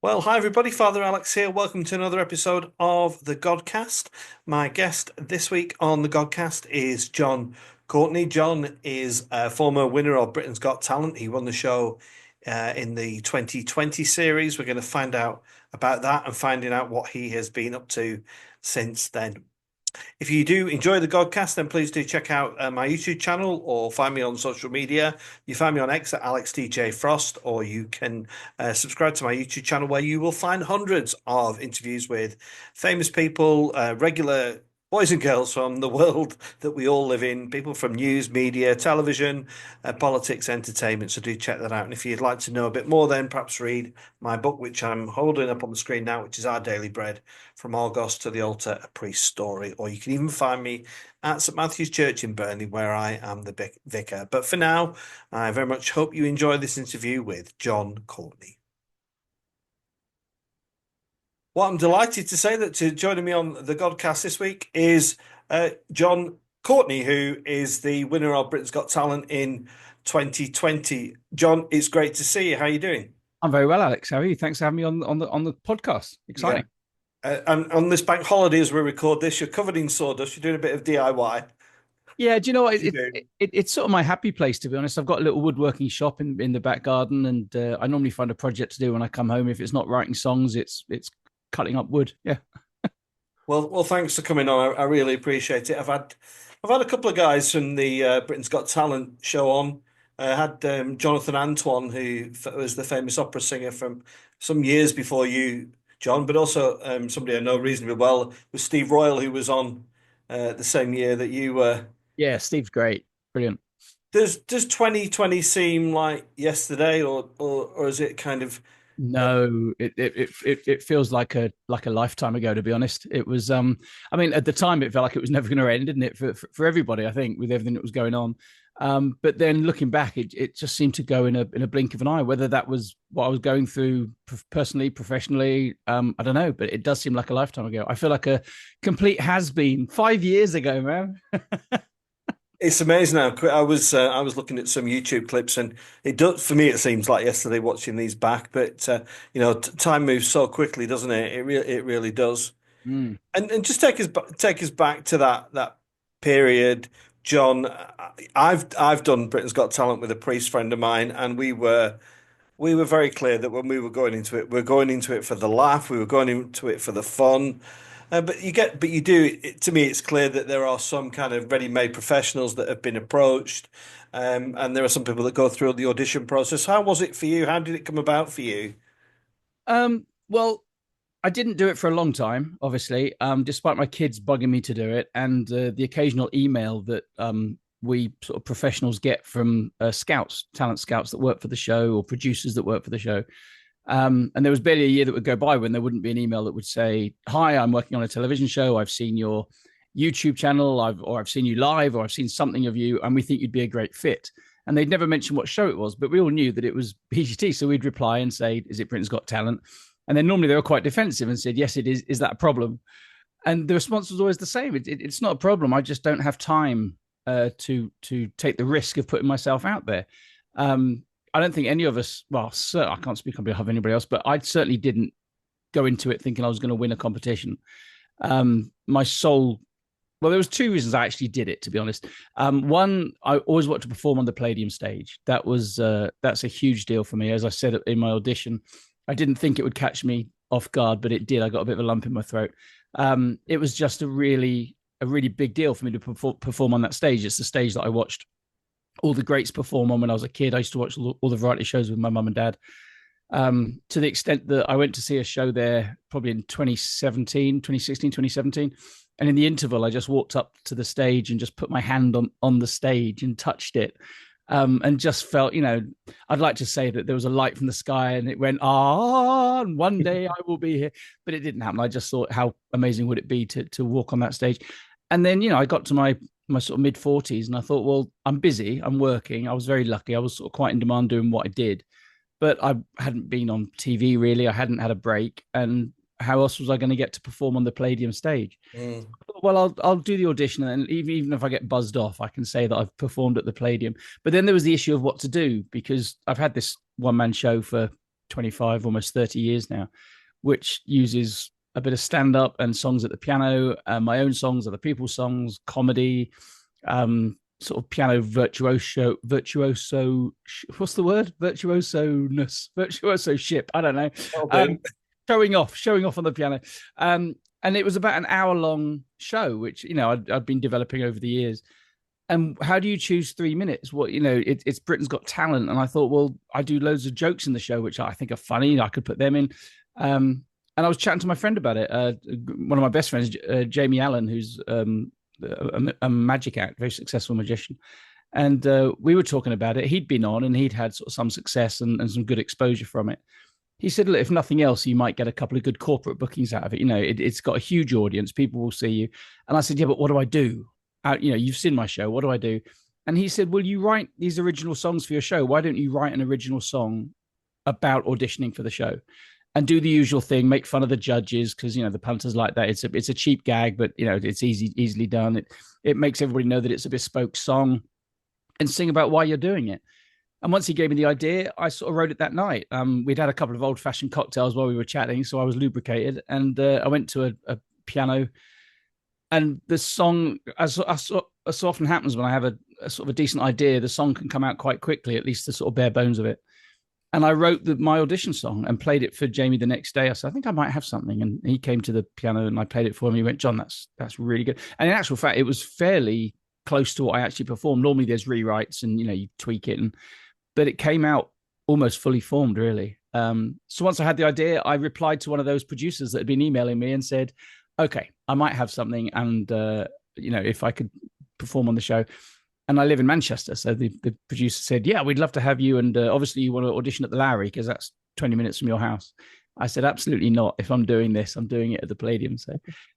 Well, hi everybody, Father Alex here. Welcome to another episode of the Godcast. My guest this week on the Godcast is Jon Courtenay. Jon is a former winner of Britain's Got Talent. He won the show in the 2020 series. We're going to find out about that and finding out what he has been up to since then. If you do enjoy the Godcast, then please do check out my YouTube channel or find me on social media. You find me on X at AlexDJFrost, or you can subscribe to my YouTube channel where you will find hundreds of interviews with famous people, regular boys and girls from the world that we all live in, people from news, media, television, politics, entertainment. So do check that out. And if you'd like to know a bit more, then perhaps read my book, which I'm holding up on the screen now, which is Our Daily Bread: From Argos to the Altar, A Priest's Story. Or you can even find me at St Matthew's Church in Burnley, where I am the vicar. But for now, I very much hope you enjoy this interview with Jon Courtenay. Well, I'm delighted to say that joining me on the Godcast this week is Jon Courtenay, who is the winner of Britain's Got Talent in 2020. Jon, it's great to see you. How are you doing? I'm very well, Alex. How are you? Thanks for having me on the podcast. Exciting. Yeah. And on this bank holiday, as we record this, you're covered in sawdust. You're doing a bit of DIY. Yeah, do you know what? What you do? It's sort of my happy place, to be honest. I've got a little woodworking shop in the back garden, and I normally find a project to do when I come home. If it's not writing songs, it's cutting up wood. Yeah. Well, thanks for coming on. I really appreciate it. I've had a couple of guys from the Britain's Got Talent show on. I had Jonathan Antoine, who was the famous opera singer from some years before you, Jon, but also somebody I know reasonably well was Steve Royal, who was on the same year that you were. Yeah, Steve's great. Brilliant. Does 2020 seem like yesterday, or is it kind of No, it feels like a lifetime ago, to be honest. It was I mean, at the time it felt like it was never going to end, didn't it? For everybody, I think, with everything that was going on. But then looking back, it just seemed to go in a blink of an eye. Whether that was what I was going through personally, professionally, I don't know. But it does seem like a lifetime ago. I feel like a complete has-been 5 years ago, man. It's amazing how quick I was looking at some YouTube clips, and it does for me. It seems like yesterday watching these back, but time moves so quickly, doesn't it? It really does. Mm. And just take us back to that period, Jon. I've done Britain's Got Talent with a priest friend of mine, and we were very clear that when we were going into it, we are going into it for the laugh. We were going into it for the fun. But you do. To me, it's clear that there are some kind of ready-made professionals that have been approached, and there are some people that go through the audition process. How was it for you? How did it come about for you? Well, I didn't do it for a long time, obviously, despite my kids bugging me to do it, and the occasional email that we sort of professionals get from scouts, talent scouts that work for the show, or producers that work for the show. And there was barely a year that would go by when there wouldn't be an email that would say, "Hi, I'm working on a television show. I've seen your YouTube channel, I've seen you live, or I've seen something of you, and we think you'd be a great fit." And they'd never mentioned what show it was, but we all knew that it was BGT. So we'd reply and say, "Is it Britain's Got Talent?" And then normally they were quite defensive and said, "Yes, it is. Is that a problem?" And the response was always the same. It's not a problem. I just don't have time to take the risk of putting myself out there. I don't think any of us, well, I can't speak on behalf of anybody else, but I certainly didn't go into it thinking I was going to win a competition. My sole, well, there was two reasons I actually did it, to be honest. One, I always wanted to perform on the Palladium stage. That's a huge deal for me. As I said in my audition, I didn't think it would catch me off guard, but it did. I got a bit of a lump in my throat. It was just a really big deal for me to perform on that stage. It's the stage that I watched all the greats perform on when I was a kid. I used to watch all the variety shows with my mum and dad, to the extent that I went to see a show there probably in 2017, 2016, 2017. And in the interval, I just walked up to the stage and just put my hand on the stage and touched it. And just felt, I'd like to say that there was a light from the sky and it went, and one day I will be here. But it didn't happen. I just thought, how amazing would it be to walk on that stage? And then, I got to my sort of mid 40s, and I thought, well, I'm busy, I'm working. I was very lucky. I was sort of quite in demand doing what I did, but I hadn't been on TV really. I hadn't had a break, and how else was I going to get to perform on the Palladium stage? Mm. Well, I'll do the audition, and even if I get buzzed off, I can say that I've performed at the Palladium. But then there was the issue of what to do, because I've had this one man show for 25, almost 30 years now, which uses a bit of stand-up and songs at the piano, my own songs, other people's songs, comedy, sort of piano virtuoso, what's the word? Virtuoso-ship. I don't know. Showing off on the piano. And it was about an hour-long show, which, I'd been developing over the years. And how do you choose 3 minutes? Well, it's Britain's Got Talent. And I thought, well, I do loads of jokes in the show, which I think are funny. I could put them in. And I was chatting to my friend about it. One of my best friends, Jamie Allen, who's a magic act, very successful magician. And we were talking about it. He'd been on and he'd had sort of some success and some good exposure from it. He said, look, if nothing else, you might get a couple of good corporate bookings out of it. It's got a huge audience. People will see you. And I said, yeah, but what do I do? You've seen my show. What do I do? And he said, well, you write these original songs for your show. Why don't you write an original song about auditioning for the show? And do the usual thing, make fun of the judges, because the punters like that. It's a cheap gag, but it's easily done. It makes everybody know that it's a bespoke song, and sing about why you're doing it. And once he gave me the idea, I sort of wrote it that night. We'd had a couple of old-fashioned cocktails while we were chatting, so I was lubricated, and I went to a piano. And the song, as so often happens when I have a sort of a decent idea, the song can come out quite quickly, at least the sort of bare bones of it. And I wrote my audition song and played it for Jamie the next day. I said, I think I might have something. And he came to the piano and I played it for him. He went, Jon, that's really good. And in actual fact, it was fairly close to what I actually performed. Normally there's rewrites and, you tweak it. But it came out almost fully formed, really. So once I had the idea, I replied to one of those producers that had been emailing me and said, okay, I might have something. And, if I could perform on the show. And I live in Manchester. So the producer said, yeah, we'd love to have you. And obviously you want to audition at the Lowry because that's 20 minutes from your house. I said, absolutely not. If I'm doing this, I'm doing it at the Palladium.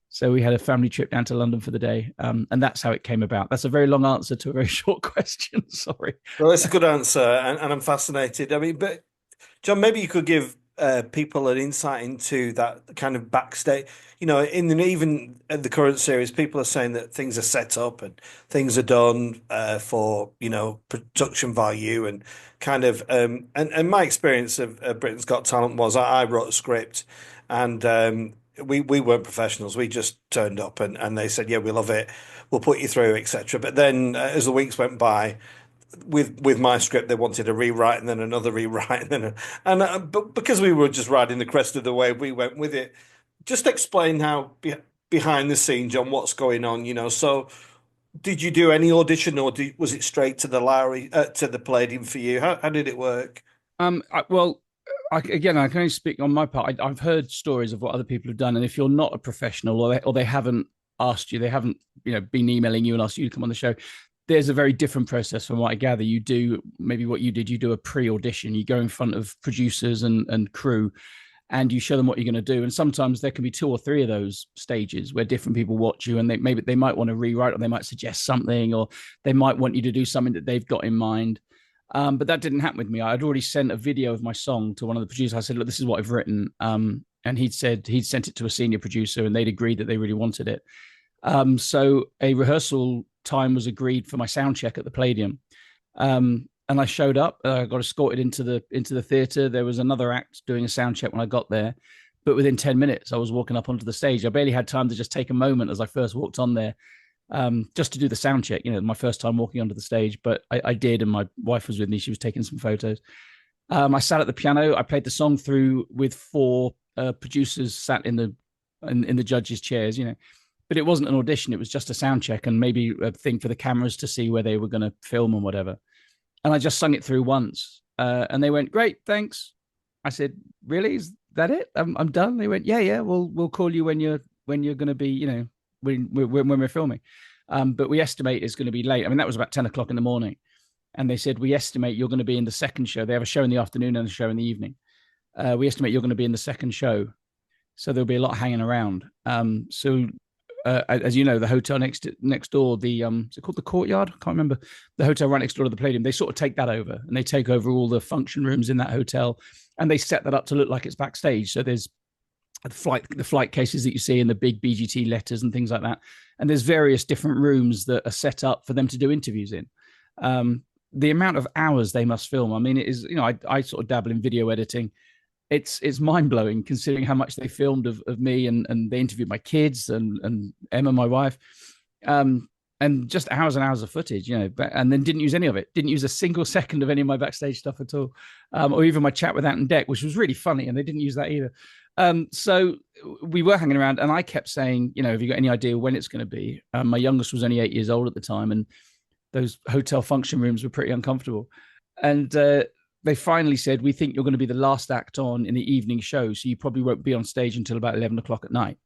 So we had a family trip down to London for the day. And that's how it came about. That's a very long answer to a very short question. Sorry. Well, it's a good answer. And I'm fascinated. I mean, but Jon, maybe you could give people an insight into that kind of backstage. Even in the current series, people are saying that things are set up and things are done for production value and kind of and my experience of Britain's Got Talent was I wrote a script and we weren't professionals. We just turned up and they said, yeah, we love it, we'll put you through, etc. But then as the weeks went by, with my script, they wanted a rewrite and then another rewrite but because we were just riding the crest of the wave, we went with it. Just explain how behind the scenes, Jon, what's going on. So did you do any audition or was it straight to the Lowry to the Palladium for you? How did it work? I can only speak on my part. I've heard stories of what other people have done, and if you're not a professional or they haven't asked you, they haven't been emailing you and asked you to come on the show, there's a very different process from what I gather. You do maybe what you did. You do a pre-audition. You go in front of producers and crew, and you show them what you're going to do. And sometimes there can be 2 or 3 of those stages where different people watch you, and they might want to rewrite, or they might suggest something, or they might want you to do something that they've got in mind. But that didn't happen with me. I'd already sent a video of my song to one of the producers. I said, look, this is what I've written. And he'd said he'd sent it to a senior producer, and they'd agreed that they really wanted it. So a rehearsal time was agreed for my sound check at the Palladium. And I showed up, got escorted into the theatre. There was another act doing a sound check when I got there. But within 10 minutes, I was walking up onto the stage. I barely had time to just take a moment as I first walked on there, just to do the sound check, my first time walking onto the stage. But I did, and my wife was with me. She was taking some photos. I sat at the piano. I played the song through with 4 producers sat in the judges' chairs, But it wasn't an audition. It was just a sound check and maybe a thing for the cameras to see where they were going to film and whatever. And I just sung it through once. And they went, great, thanks. I said, really? Is that it? I'm done? They went, yeah. We'll call you when you're going to be, when we're filming. But we estimate it's going to be late. I mean, that was about 10 o'clock in the morning. And they said, we estimate you're going to be in the second show. They have a show in the afternoon and a show in the evening. We estimate you're going to be in the second show. So there'll be a lot hanging around. As you know, the hotel next door, is it called the Courtyard? I can't remember. The hotel right next door to the Palladium. They sort of take that over, and they take over all the function rooms in that hotel, and they set that up to look like it's backstage. So there's the flight cases that you see in the big BGT letters and things like that. And there's various different rooms that are set up for them to do interviews in. The amount of hours they must film. I mean, it is, I sort of dabble in video editing. it's mind blowing considering how much they filmed of me, and they interviewed my kids and Emma, my wife, um, and just hours and hours of footage, and then didn't use any of it. Didn't use a single second of any of my backstage stuff at all, or even my chat with Ant and Dec, which was really funny, and they didn't use that either. So we were hanging around, and I kept saying, have you got any idea when it's going to be? My youngest was only 8 years old at the time, and those hotel function rooms were pretty uncomfortable. And they finally said, we think you're going to be the last act on in the evening show, so you probably won't be on stage until about 11 o'clock at night.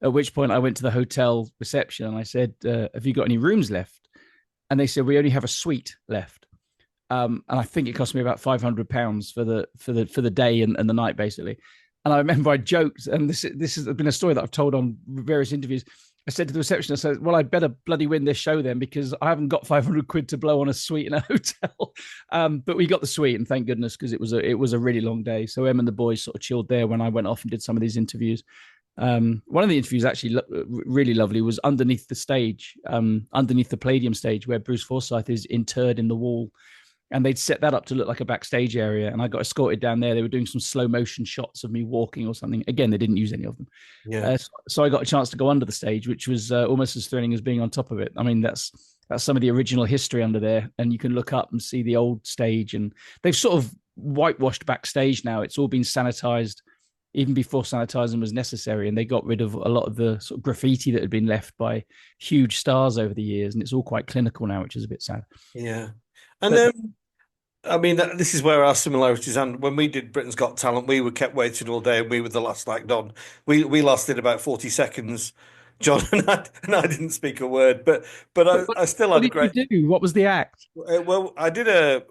At which point I went to the hotel reception and I said, have you got any rooms left? And they said, we only have a suite left. And I think it cost me about £500 for the day and the night, basically. And I remember I joked, and this has been a story that I've told on various interviews. I said to the receptionist, I said, well, I'd better bloody win this show then, because I haven't got 500 quid to blow on a suite in a hotel. But we got the suite, and thank goodness, because it was a really long day. So Em and the boys sort of chilled there when I went off and did some of these interviews. One of the interviews actually really lovely was underneath the stage, underneath the Palladium stage, where Bruce Forsyth is interred in the wall. And they'd set that up to look like a backstage area. And I got escorted down there. They were doing some slow motion shots of me walking or something. Again, they didn't use any of them. Yeah. So I got a chance to go under the stage, which was almost as thrilling as being on top of it. I mean, that's some of the original history under there. And you can look up and see the old stage. And they've sort of whitewashed backstage now. It's all been sanitized, even before sanitizing was necessary. And they got rid of a lot of the sort of graffiti that had been left by huge stars over the years. And it's all quite clinical now, which is a bit sad. Yeah. And I mean, this is where our similarities. And when we did Britain's Got Talent, we were kept waiting all day, and we were the last act on. We lasted about 40 seconds, John, and I didn't speak a word, but I still had a great. What did you do? What was the act? Well,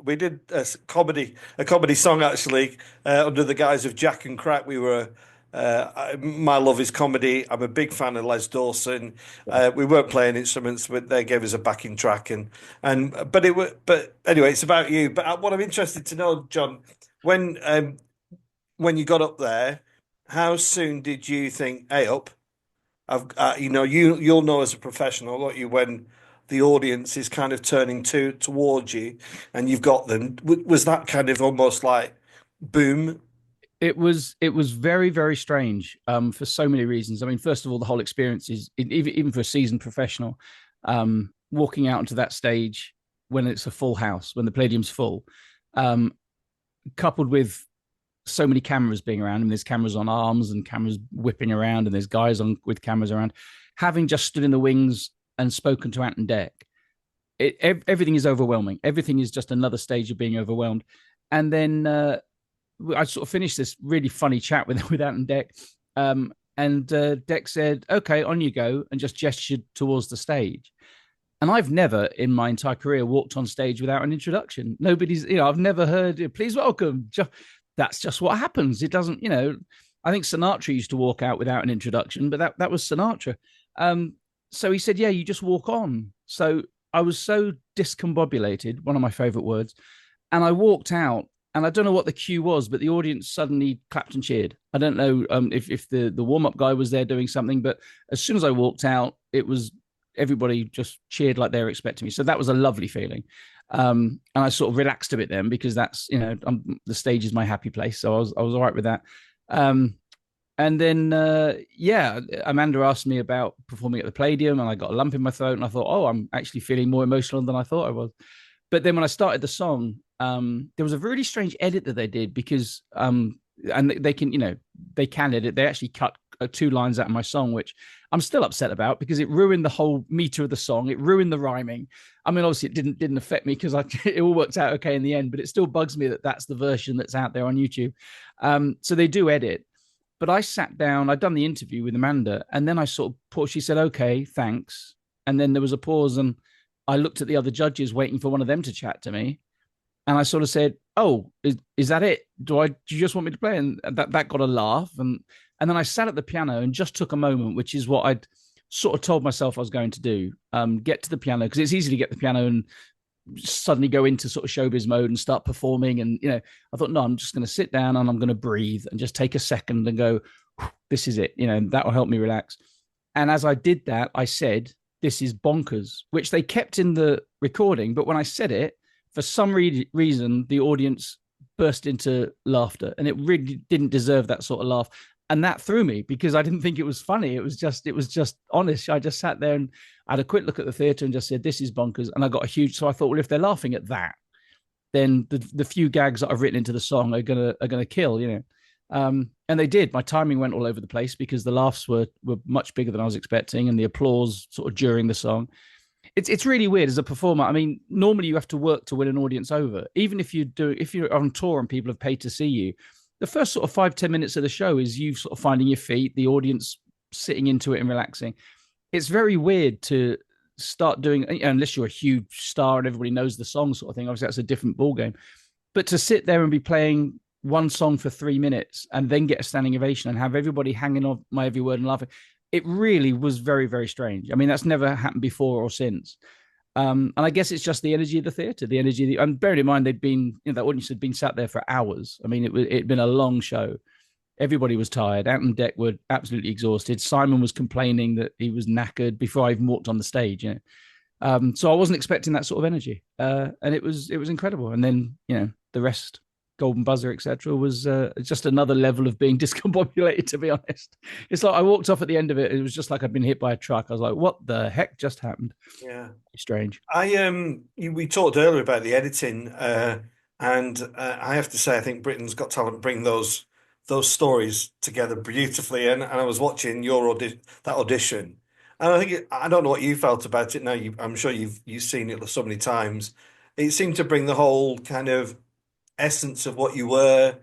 we did a comedy song actually, under the guise of Jack and Crack. We were. My love is comedy. I'm a big fan of Les Dawson. We weren't playing instruments, but they gave us a backing track, but anyway, it's about you. But what I'm interested to know, John, when you got up there, how soon did you think, "Hey, up"? You'll know as a professional, won't you, when the audience is kind of turning towards you, and you've got them. Was that kind of almost like boom? It was very, very strange, for so many reasons. I mean, first of all, the whole experience is, even for a seasoned professional, walking out onto that stage when it's a full house, when the Palladium's full, coupled with so many cameras being around. I mean, there's cameras on arms and cameras whipping around, and there's guys with cameras around. Having just stood in the wings and spoken to Ant and Dec, everything is overwhelming. Everything is just another stage of being overwhelmed. And then I sort of finished this really funny chat with Ant and Dec, and Dec said, "Okay, on you go," and just gestured towards the stage. And I've never in my entire career walked on stage without an introduction. Nobody's, I've never heard, "Please welcome." That's just what happens. It doesn't, I think Sinatra used to walk out without an introduction, but that was Sinatra. So he said, "Yeah, you just walk on." So I was so discombobulated, one of my favorite words. And I walked out, and I don't know what the cue was, but the audience suddenly clapped and cheered. I don't know if the warm-up guy was there doing something, but as soon as I walked out, it was everybody just cheered like they were expecting me. So that was a lovely feeling. And I sort of relaxed a bit then, because that's, the stage is my happy place. So I was all right with that. And then, Amanda asked me about performing at the Palladium, and I got a lump in my throat, and I thought, oh, I'm actually feeling more emotional than I thought I was. But then when I started the song, there was a really strange edit that they did, because, and they can edit. They actually cut 2 lines out of my song, which I'm still upset about, because it ruined the whole meter of the song. It ruined the rhyming. I mean, obviously it didn't affect me, because it all worked out okay in the end, but it still bugs me that that's the version that's out there on YouTube. So they do edit. But I sat down, I'd done the interview with Amanda, and then I sort of paused. She said, "Okay, thanks." And then there was a pause, and I looked at the other judges waiting for one of them to chat to me. And I sort of said, "Oh, is that it? Do you just want me to play?" And that got a laugh. And then I sat at the piano and just took a moment, which is what I'd sort of told myself I was going to do. Get to the piano, because it's easy to get the piano and suddenly go into sort of showbiz mode and start performing. And, I thought, no, I'm just going to sit down and I'm going to breathe and just take a second and go, this is it. That will help me relax. And as I did that, I said, "This is bonkers," which they kept in the recording. But when I said it, for some reason, the audience burst into laughter, and it really didn't deserve that sort of laugh. And that threw me because I didn't think it was funny. It was just honest. I just sat there and I had a quick look at the theatre and just said, "This is bonkers." And I got a huge. So I thought, well, if they're laughing at that, then the few gags that I've written into the song are gonna kill, you know. And they did. My timing went all over the place because the laughs were much bigger than I was expecting, and the applause sort of during the song. It's really weird as a performer. I mean, normally you have to work to win an audience over. Even if you're on tour and people have paid to see you, the first sort of 5-10 minutes of the show is you sort of finding your feet, the audience sitting into it and relaxing. It's very weird to start doing, unless you're a huge star and everybody knows the song sort of thing. Obviously, that's a different ball game. But to sit there and be playing one song for 3 minutes and then get a standing ovation and have everybody hanging on my every word and laughing, it really was very, very strange. I mean, that's never happened before or since. And I guess it's just the energy of the theatre, the energy. And bearing in mind, they'd been, that audience had been sat there for hours. I mean, it'd been a long show. Everybody was tired. Ant and Dec were absolutely exhausted. Simon was complaining that he was knackered before I even walked on the stage. So I wasn't expecting that sort of energy, and it was incredible. And then the rest, golden buzzer, etc., was just another level of being discombobulated. To be honest, it's like I walked off at the end of it. It was just like I'd been hit by a truck. I was like, "What the heck just happened?" Yeah. Strange. We talked earlier about the editing, and I have to say, I think Britain's Got Talent bring those stories together beautifully. And I was watching that audition, and I don't know what you felt about it. Now, I'm sure you've seen it so many times. It seemed to bring the whole kind of essence of what you were,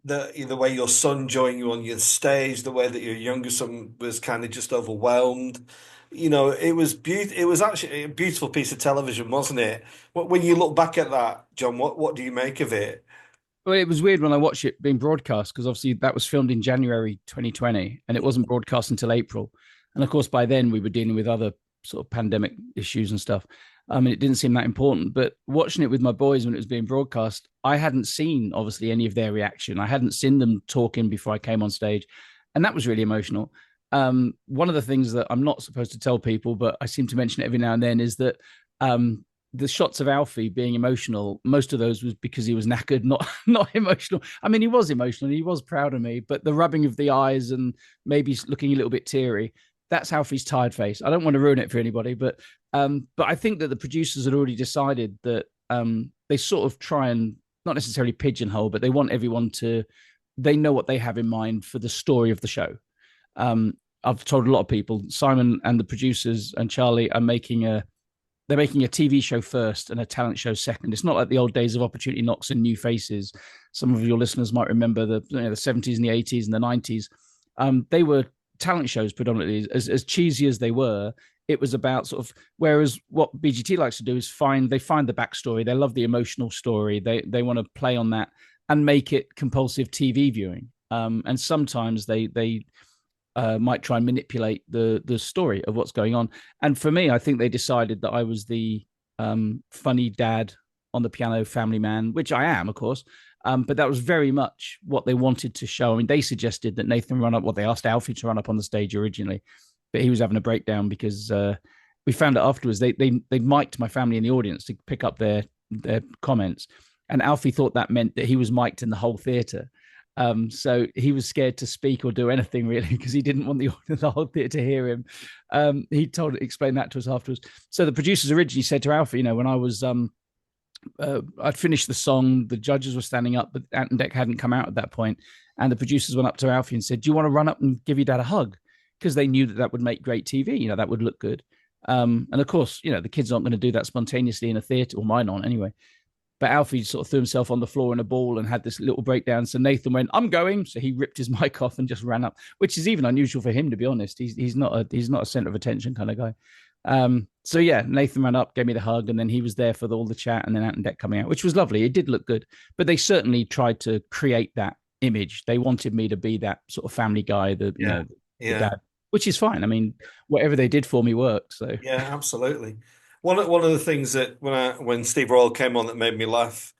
the way your son joined you on your stage, the way that your younger son was kind of just overwhelmed. It was It was actually a beautiful piece of television, wasn't it? When you look back at that, John, what do you make of it? Well, it was weird when I watched it being broadcast because obviously that was filmed in January 2020 and it wasn't broadcast until April. And of course, by then we were dealing with other sort of pandemic issues and stuff. And it didn't seem that important. But watching it with my boys when it was being broadcast, I hadn't seen obviously any of their reaction. I hadn't seen them talking before I came on stage. And that was really emotional. One of the things that I'm not supposed to tell people, but I seem to mention it every now and then, is that the shots of Alfie being emotional, most of those was because he was knackered, not emotional. I mean, he was emotional, he was proud of me, but the rubbing of the eyes and maybe looking a little bit teary, that's Alfie's tired face. I don't want to ruin it for anybody, but I think that the producers had already decided that they sort of try and not necessarily pigeonhole, but they want everyone to, they know what they have in mind for the story of the show. I've told a lot of people, Simon and the producers and Charlie are making they're making a TV show first and a talent show second. It's not like the old days of Opportunity Knocks and New Faces. Some of your listeners might remember the 70s and the 80s and the 90s. They were talent shows predominantly. As cheesy as they were, it was about sort of, whereas what BGT likes to do is find the backstory. They love the emotional story. They want to play on that and make it compulsive TV viewing. And sometimes they might try and manipulate the story of what's going on. And for me, I think they decided that I was the funny dad on the piano family man, which I am, of course. But that was very much what they wanted to show. I mean, they suggested that Nathan run up, they asked Alfie to run up on the stage originally, but he was having a breakdown because we found out afterwards they mic'd my family in the audience to pick up their comments. And Alfie thought that meant that he was mic'd in the whole theatre. So he was scared to speak or do anything really because he didn't want the whole theatre to hear him. He explained that to us afterwards. So the producers originally said to Alfie, when I was I'd finished the song, the judges were standing up, but Ant and Dec hadn't come out at that point, and the producers went up to Alfie and said, "Do you want to run up and give your dad a hug?" Because they knew that would make great TV. That would look good. And of course, the kids aren't going to do that spontaneously in a theatre, or mine aren't anyway. But Alfie sort of threw himself on the floor in a ball and had this little breakdown. So Nathan went, "I'm going." So he ripped his mic off and just ran up, which is even unusual for him, to be honest. He's not a center of attention kind of guy. So yeah, Nathan ran up, gave me the hug, and then he was there for all the chat, and then Ant and Dec coming out, which was lovely. It did look good, but they certainly tried to create that image. They wanted me to be that sort of family guy, the dad, which is fine. I mean, whatever they did for me worked. So Yeah, absolutely. One of the things that when Steve Royal came on that made me laugh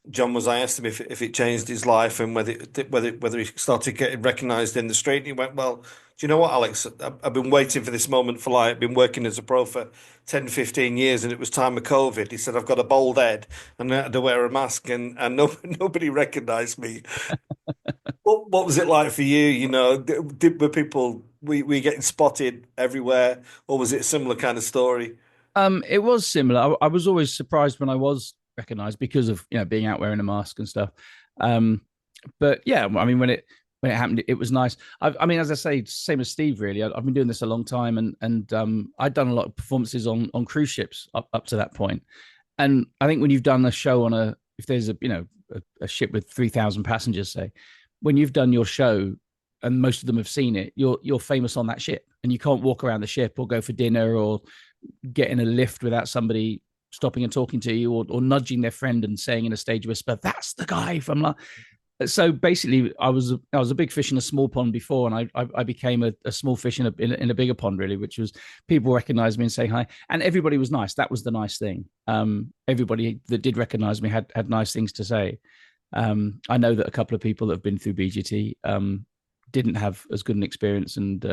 John was, I asked him if it changed his life and whether he started getting recognised in the street. And he went, "Well, do you know what, Alex? I've been waiting for this moment for like I've been working as a pro for 10, 15 years, and it was time of COVID." He said, "I've got a bald head and I had to wear a mask, and no, nobody recognised me." What was it like for you? Were people were you getting spotted everywhere, or was it a similar kind of story? It was similar. I was always surprised when I was recognized because of being out wearing a mask and stuff. Um, but yeah, I mean when it happened, it was nice. I mean, as I say, same as Steve. Really, I've been doing this a long time, and I'd done a lot of performances on cruise ships up to that point. And I think when you've done a show on if there's a ship with 3,000 passengers, say, when you've done your show and most of them have seen it, you're famous on that ship, and you can't walk around the ship or go for dinner or get in a lift without somebody stopping and talking to you, or nudging their friend and saying in a stage whisper, "That's the guy from." So basically, I was a big fish in a small pond before, and I became a small fish in a bigger pond, really, which was people recognized me and saying hi, and everybody was nice. That was the nice thing. Everybody that did recognize me had nice things to say. I know that a couple of people that have been through BGT didn't have as good an experience, and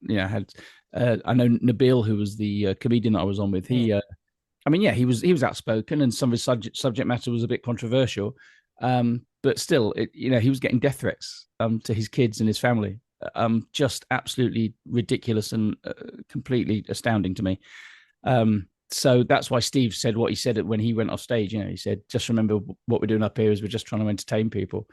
had. I know Nabil, who was the comedian that I was on with. I mean, yeah, he was outspoken, and some of his subject matter was a bit controversial. But still, he was getting death threats to his kids and his family. Just absolutely ridiculous and completely astounding to me. So that's why Steve said what he said when he went off stage. He said, "Just remember what we're doing up here is we're just trying to entertain people."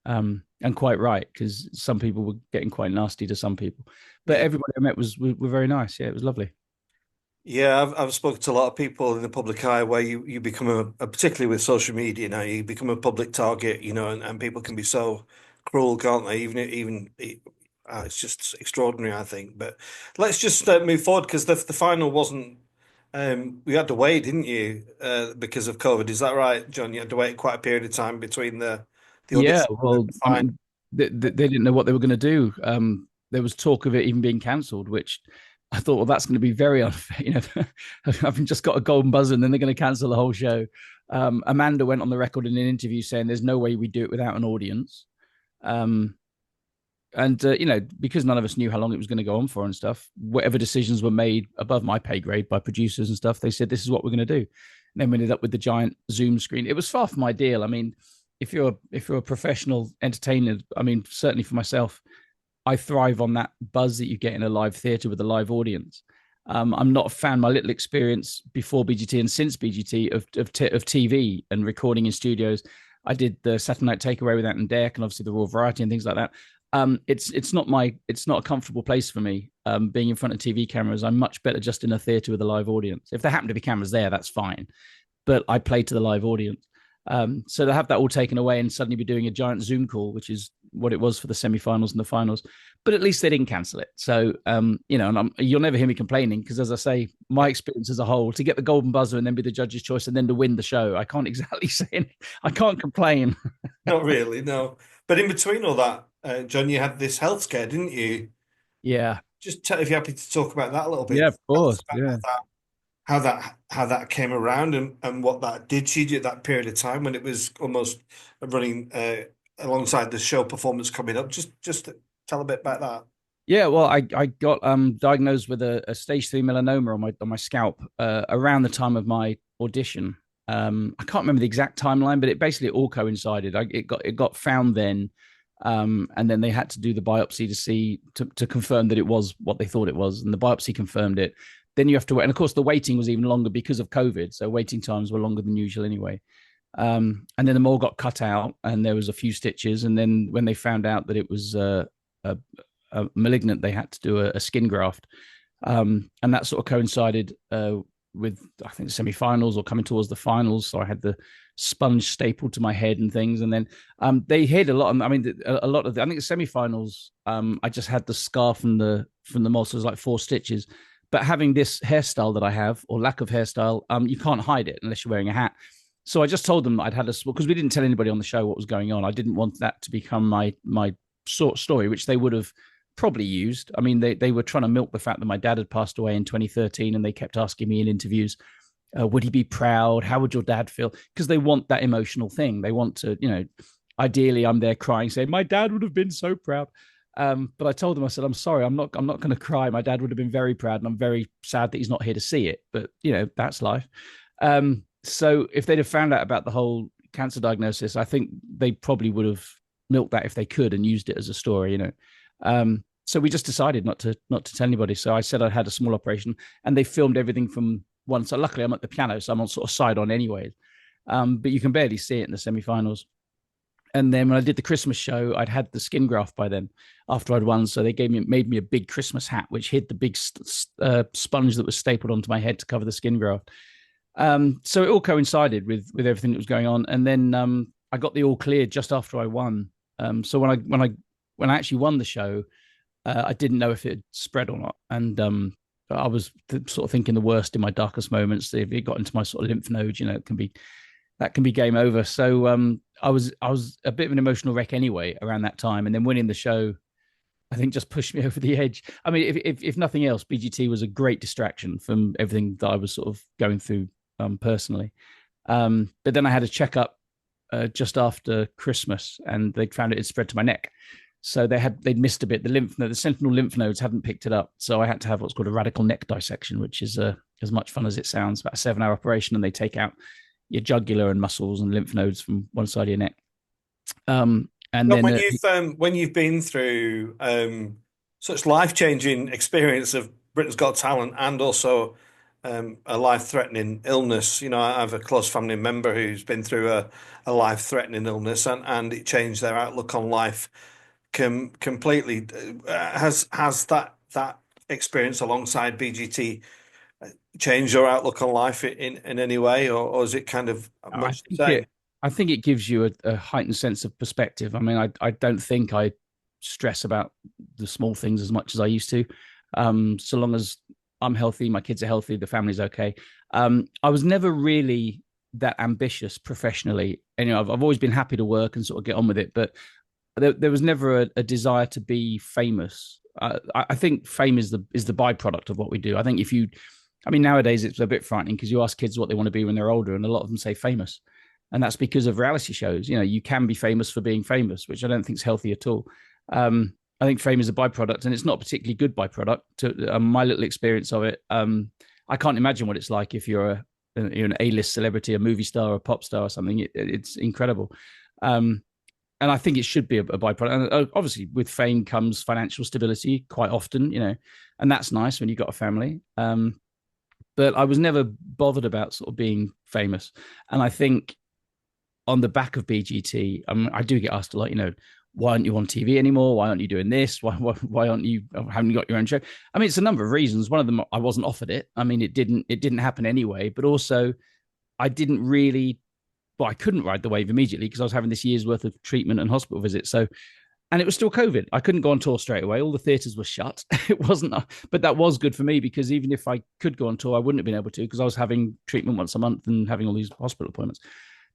And quite right, because some people were getting quite nasty to some people. But Yeah. everybody I met were very nice. Yeah, it was lovely. Yeah, I've spoken to a lot of people in the public eye where you become particularly with social media now, you become a public target, and people can be so cruel, can't they? It's just extraordinary, I think. But let's just move forward because the final wasn't. We had to wait, didn't you? Because of COVID. Is that right, John? You had to wait quite a period of time between the Yeah, audition and well, the I final. mean, they didn't know what they were going to do. There was talk of it even being cancelled, which I thought, well, that's going to be very unfair. I've just got a golden buzzer, and then they're going to cancel the whole show. Amanda went on the record in an interview saying, "There's no way we do it without an audience." Um, and because none of us knew how long it was going to go on for and stuff, whatever decisions were made above my pay grade by producers and stuff, they said, "This is what we're going to do." And then we ended up with the giant Zoom screen. It was far from ideal. I mean, if you're a professional entertainer, I mean, certainly for myself, I thrive on that buzz that you get in a live theatre with a live audience. I'm not a fan. My little experience before BGT and since BGT of TV and recording in studios, I did the Saturday Night Takeaway with Ant and Dec, and obviously the Raw Variety and things like that. It's not a comfortable place for me. Being in front of TV cameras, I'm much better just in a theatre with a live audience. If there happen to be cameras there, that's fine. But I play to the live audience. So to have that all taken away and suddenly be doing a giant Zoom call, which is what it was for the semi-finals and the finals, but at least they didn't cancel it. So and you'll never hear me complaining because, as I say, my experience as a whole, to get the golden buzzer and then be the judge's choice and then to win the show, I can't exactly say anything. I can't complain. Not really, no. But in between all that, John, you had this health scare, didn't you? Yeah, Just if you're happy to talk about that a little yeah, bit. of Tell us course, about yeah. how that came around and what that did to you at that period of time when it was almost running alongside the show performance coming up. Just tell a bit about that. Yeah, well, I got diagnosed with a stage 3 melanoma on my scalp around the time of my audition. I can't remember the exact timeline, but it basically all coincided. It got found then, and then they had to do the biopsy to confirm that it was what they thought it was, and the biopsy confirmed it. Then you have to wait, and of course the waiting was even longer because of COVID, so waiting times were longer than usual anyway. And then the mole got cut out, and there was a few stitches, and then when they found out that it was a malignant, they had to do a skin graft, and that sort of coincided with I think the semi-finals or coming towards the finals. So I had the sponge stapled to my head and things, and then they hid a lot. I mean, a lot of I think the semi-finals. I just had the scar from the mole, so it was like 4 stitches. But having this hairstyle that I have, or lack of hairstyle, you can't hide it unless you're wearing a hat. So I just told them I'd had because we didn't tell anybody on the show what was going on. I didn't want that to become my sort of story, which they would have probably used. I mean, they were trying to milk the fact that my dad had passed away in 2013, and they kept asking me in interviews Would he be proud? How would your dad feel? Because they want that emotional thing. They want to, ideally, I'm there crying, saying, "My dad would have been so proud." But I told them, I said, "I'm sorry, I'm not going to cry. My dad would have been very proud, and I'm very sad that he's not here to see it. But that's life." So if they'd have found out about the whole cancer diagnosis, I think they probably would have milked that if they could and used it as a story. So we just decided not to tell anybody. So I said I had a small operation, and they filmed everything from one side. Luckily, I'm at the piano, so I'm on sort of side on anyway. But you can barely see it in the semi-finals. And then when I did the Christmas show, I'd had the skin graft by then after I'd won. So they made me a big Christmas hat, which hid the big sponge that was stapled onto my head to cover the skin graft. So it all coincided with everything that was going on. And then I got the all clear just after I won. So when I actually won the show, I didn't know if it had spread or not. And I was sort of thinking the worst in my darkest moments. If it got into my sort of lymph nodes, that can be game over. So I was a bit of an emotional wreck anyway around that time, and then winning the show, I think, just pushed me over the edge. I mean, if nothing else, BGT was a great distraction from everything that I was sort of going through personally. But then I had a checkup just after Christmas, and they found it had spread to my neck. So they'd missed a bit. The sentinel lymph nodes hadn't picked it up. So I had to have what's called a radical neck dissection, which is as much fun as it sounds. About a 7-hour operation, and they take out your jugular and muscles and lymph nodes from one side of your neck. And John, then when you've been through such life-changing experience of Britain's Got Talent and also a life-threatening illness, I have a close family member who's been through a life-threatening illness, and it changed their outlook on life completely. Has that experience alongside BGT changed your outlook on life in any way, or is it kind of much the same? I think it gives you a heightened sense of perspective. I mean, I don't think I stress about the small things as much as I used to. So long as I'm healthy, my kids are healthy, the family's okay. I was never really that ambitious professionally. And, I've always been happy to work and sort of get on with it, but there was never a desire to be famous. I think fame is the byproduct of what we do. I think nowadays it's a bit frightening because you ask kids what they want to be when they're older, and a lot of them say famous. And that's because of reality shows. You can be famous for being famous, which I don't think is healthy at all. I think fame is a byproduct, and it's not a particularly good byproduct. To my little experience of it, I can't imagine what it's like if you're an A-list celebrity, a movie star, or a pop star or something. It's incredible. And I think it should be a byproduct. And obviously, with fame comes financial stability quite often, and that's nice when you've got a family. But I was never bothered about sort of being famous. And I think on the back of BGT, I do get asked a lot, why aren't you on TV anymore? Why aren't you doing this? Why haven't you got your own show? I mean, it's a number of reasons. One of them, I wasn't offered it. I mean, it didn't happen anyway. But also, I didn't really. Well, I couldn't ride the wave immediately because I was having this year's worth of treatment and hospital visits. So, and it was still COVID. I couldn't go on tour straight away. All the theatres were shut. It wasn't, but that was good for me because even if I could go on tour, I wouldn't have been able to because I was having treatment once a month and having all these hospital appointments.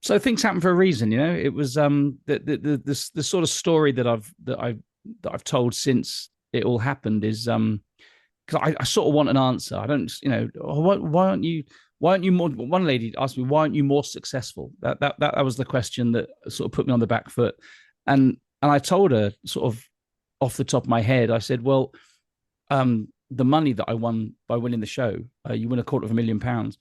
So things happen for a reason, It was the sort of story that I've told since it all happened is because I sort of want an answer. I don't, why aren't you? Why aren't you more? One lady asked me, "Why aren't you more successful?" That was the question that sort of put me on the back foot, and I told her sort of off the top of my head. I said, "Well, the money that I won by winning the show, you win £250,000.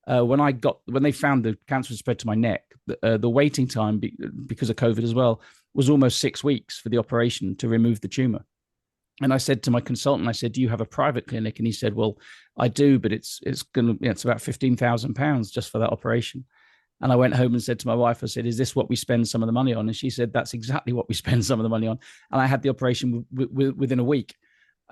When they found the cancer had spread to my neck, the waiting time because of COVID as well was almost 6 weeks for the operation to remove the tumor." And I said to my consultant, I said, "Do you have a private clinic?" And he said, "Well, I do, but it's about £15,000 just for that operation." And I went home and said to my wife, I said, "Is this what we spend some of the money on?" And she said, "That's exactly what we spend some of the money on." And I had the operation within a week.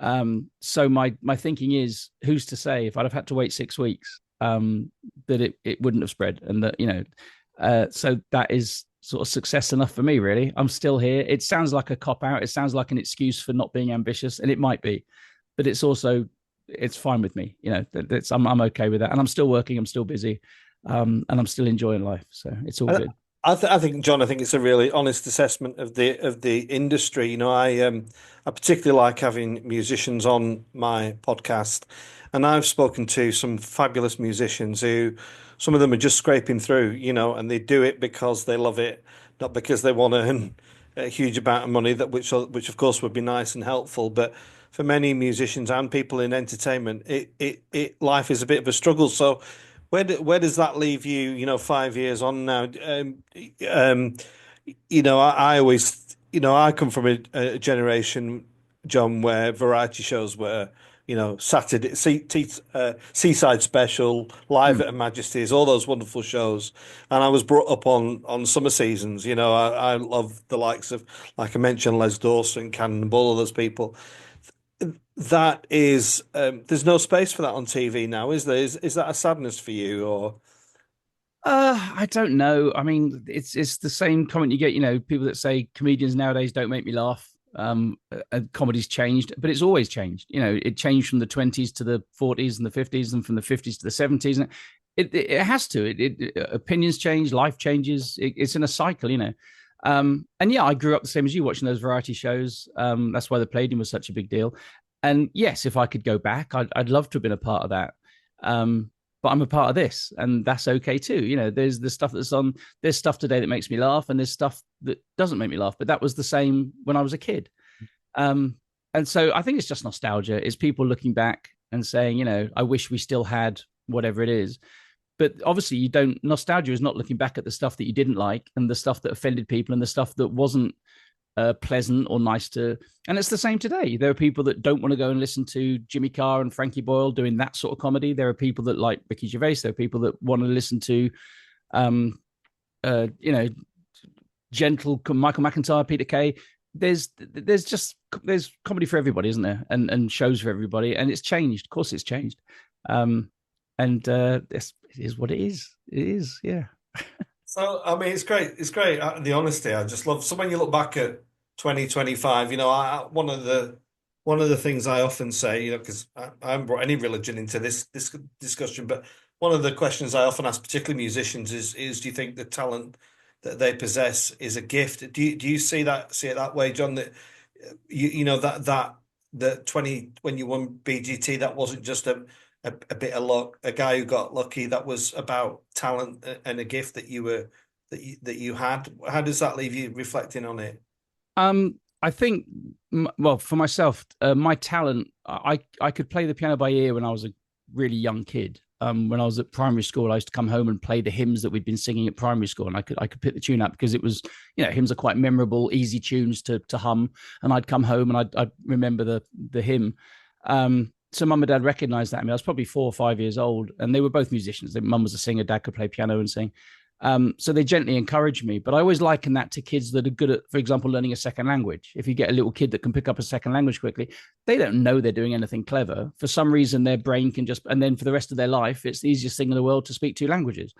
So my thinking is, who's to say if I'd have had to wait 6 weeks, that it wouldn't have spread, and that so that is sort of success enough for me, really. I'm still here. It sounds like a cop out. It sounds like an excuse for not being ambitious, and it might be, but it's fine with me. I'm okay with that, and I'm still working. I'm still busy, and I'm still enjoying life. So it's all good. I think, John, I think it's a really honest assessment of the industry. I particularly like having musicians on my podcast, and I've spoken to some fabulous musicians who, some of them are just scraping through, and they do it because they love it, not because they want to earn a huge amount of money. That which of course would be nice and helpful, but for many musicians and people in entertainment, it life is a bit of a struggle. So, where does that leave you? 5 years on now. Um, I always, I come from a generation, John, where variety shows were, Saturday, Seaside Special, Live Mm. at Her Majesty's, all those wonderful shows. And I was brought up on summer seasons. I love the likes of, like I mentioned, Les Dawson, Cannonball, all those people. That is, there's no space for that on TV now, is there? Is that a sadness for you, or? I don't know. I mean, it's the same comment you get. People that say comedians nowadays don't make me laugh. Comedy's changed, but it's always changed. It changed from the 20s to the 40s and the 50s, and from the 50s to the 70s, and it has to. Opinions change, life changes. It's in a cycle. And yeah, I grew up the same as you, watching those variety shows. That's why the Palladium was such a big deal. And yes, if I could go back, I'd love to have been a part of that. But I'm a part of this, and that's okay too. There's the stuff that's on. There's stuff today that makes me laugh, and there's stuff that doesn't make me laugh. But that was the same when I was a kid. Um, and so I think it's just nostalgia. It's people looking back and saying, I wish we still had whatever it is. But obviously, you don't. Nostalgia is not looking back at the stuff that you didn't like, and the stuff that offended people, and the stuff that wasn't pleasant or nice to. And it's the same today. There are people that don't want to go and listen to Jimmy Carr and Frankie Boyle doing that sort of comedy. There are people that like Ricky Gervais. There are people that want to listen to, um, you know, gentle Michael McIntyre, Peter Kay. There's comedy for everybody, isn't there? And shows for everybody. And it's changed. Of course, it's changed. And it is what it is. It is, yeah. So, I mean, it's great. It's great. The honesty, I just love. So when you look back at 2025, one of the things I often say, because I haven't brought any religion into this discussion, but one of the questions I often ask, particularly musicians, is do you think the talent that they possess is a gift? Do you see it that way, John? That that 20 when you won BGT, that wasn't just a bit of luck, a guy who got lucky. That was about talent and a gift that you had. How does that leave you reflecting on it? I think, well, for myself, my talent, I could play the piano by ear when I was a really young kid. When I was at primary school, I used to come home and play the hymns that we'd been singing at primary school, and I could pick the tune up because it was, hymns are quite memorable, easy tunes to hum. And I'd come home and I'd remember the hymn. So mum and dad recognized that. I mean, I was probably 4 or 5 years old, and they were both musicians. Mum was a singer, dad could play piano and sing. So they gently encouraged me, but I always liken that to kids that are good at, for example, learning a second language. If you get a little kid that can pick up a second language quickly, they don't know they're doing anything clever. For some reason, their brain can just, and then for the rest of their life, it's the easiest thing in the world to speak two languages.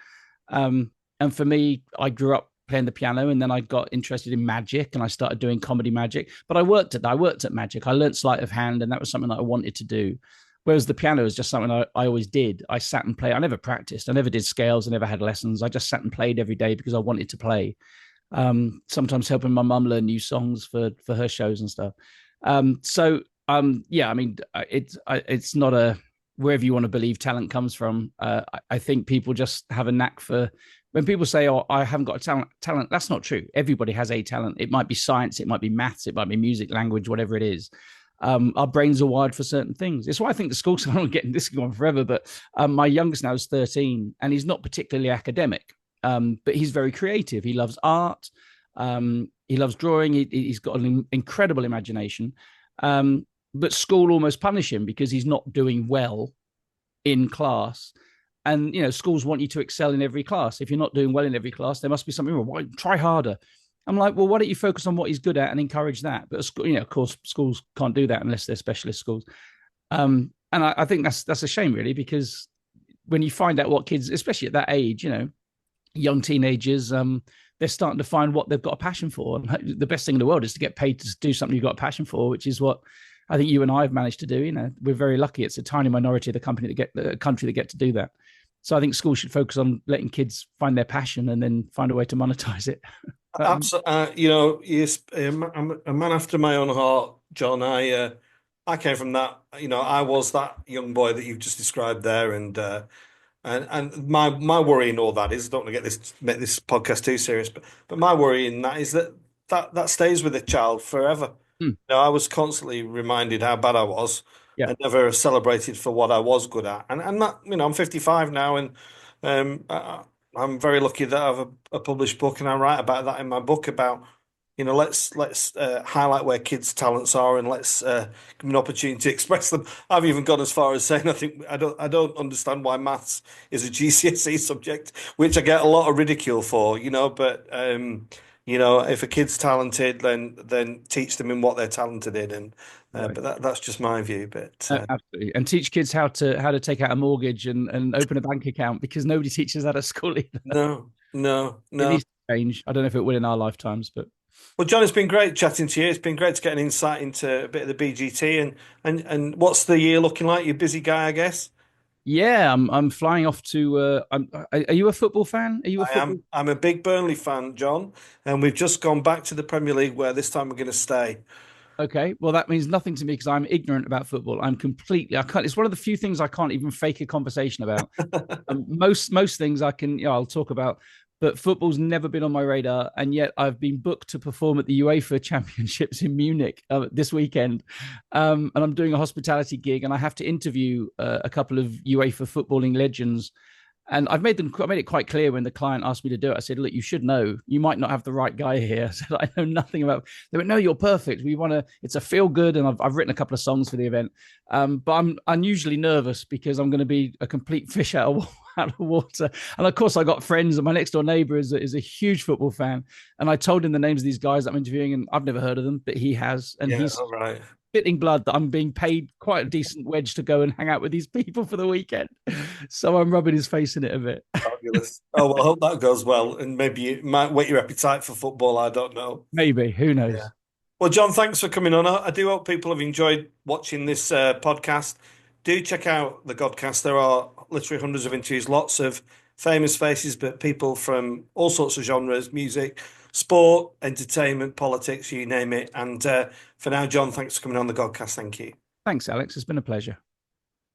And for me, I grew up playing the piano, and then I got interested in magic, and I started doing comedy magic. But I worked at magic. I learned sleight of hand, and that was something that I wanted to do. Whereas the piano is just something I always did. I sat and played. I never practiced. I never did scales. I never had lessons. I just sat and played every day because I wanted to play. Sometimes helping my mum learn new songs for her shows and stuff. Yeah, I mean, it's not a wherever you want to believe talent comes from. I think people just have a knack for when people say, "Oh, I haven't got a talent." That's not true. Everybody has a talent. It might be science, it might be maths, it might be music, language, whatever it is. Our brains are wired for certain things. It's why I think the schools are getting this going forever. But my youngest now is 13, and he's not particularly academic, but he's very creative. He loves art. He loves drawing. He's got an incredible imagination. But school almost punish him because he's not doing well in class. And schools want you to excel in every class. If you're not doing well in every class, there must be something wrong. Why try harder? I'm like, well, why don't you focus on what he's good at and encourage that? But of course, schools can't do that unless they're specialist schools. And I think that's a shame, really, because when you find out what kids, especially at that age, young teenagers, they're starting to find what they've got a passion for. And the best thing in the world is to get paid to do something you've got a passion for, which is what I think you and I have managed to do. We're very lucky. It's a tiny minority of the country that get to do that. So I think schools should focus on letting kids find their passion and then find a way to monetize it. Absolutely. Yes, I'm a man after my own heart, John. I came from that. I was that young boy that you've just described there, and my worry in all that is, I don't want to make this podcast too serious, but my worry in that is that stays with a child forever. Hmm. I was constantly reminded how bad I was, Yeah, and never celebrated for what I was good at. And that, I'm 55 now, and I'm very lucky that I have a published book, and I write about that in my book about, let's highlight where kids' talents are, and let's give them an opportunity to express them. I've even gone as far as saying I don't understand why maths is a GCSE subject, which I get a lot of ridicule for, but if a kid's talented, then teach them in what they're talented in, and right. but that's just my view. But Absolutely, and teach kids how to take out a mortgage and open a bank account, because nobody teaches that at school either. no, no, It no. needs to change. I don't know if it will in our lifetimes, but Well, John, it's been great chatting to you. It's been great to get an insight into a bit of the BGT, and what's the year looking like? You're a busy guy, I guess. yeah, I'm flying off to. Are you a football fan? Are you a I football? am. I'm a big Burnley fan, John, and we've just gone back to the Premier League, where this time we're going to stay. Okay, well that means nothing to me because I'm ignorant about football. I can't. It's one of the few things I can't even fake a conversation about. Most things I can, I'll talk about, but football's never been on my radar. And yet I've been booked to perform at the UEFA Championships in Munich this weekend, and I'm doing a hospitality gig, and I have to interview a couple of UEFA footballing legends. And I made it quite clear when the client asked me to do it. I said, "Look, you should know. You might not have the right guy here." I said, "I know nothing about." They went, "No, you're perfect. We want to. It's a feel good." And I've written a couple of songs for the event. But I'm unusually nervous because I'm going to be a complete fish out of water. And of course, I got friends. And my next door neighbor is a huge football fan. And I told him the names of these guys that I'm interviewing, and I've never heard of them, but he has. And Yeah, he's all right. spitting blood that I'm being paid quite a decent wedge to go and hang out with these people for the weekend. So I'm rubbing his face in it a bit. Fabulous. Oh, well, I hope that goes well, and maybe you might whet your appetite for football. I don't know. Maybe. Who Yeah. knows? Well, John, thanks for coming on. I do hope people have enjoyed watching this podcast. Do check out the Godcast. There are literally hundreds of interviews, lots of famous faces, but people from all sorts of genres: music, sport, entertainment, politics, you name it. And for now, John, thanks for coming on the Godcast. Thank you. Thanks, Alex. It's been a pleasure.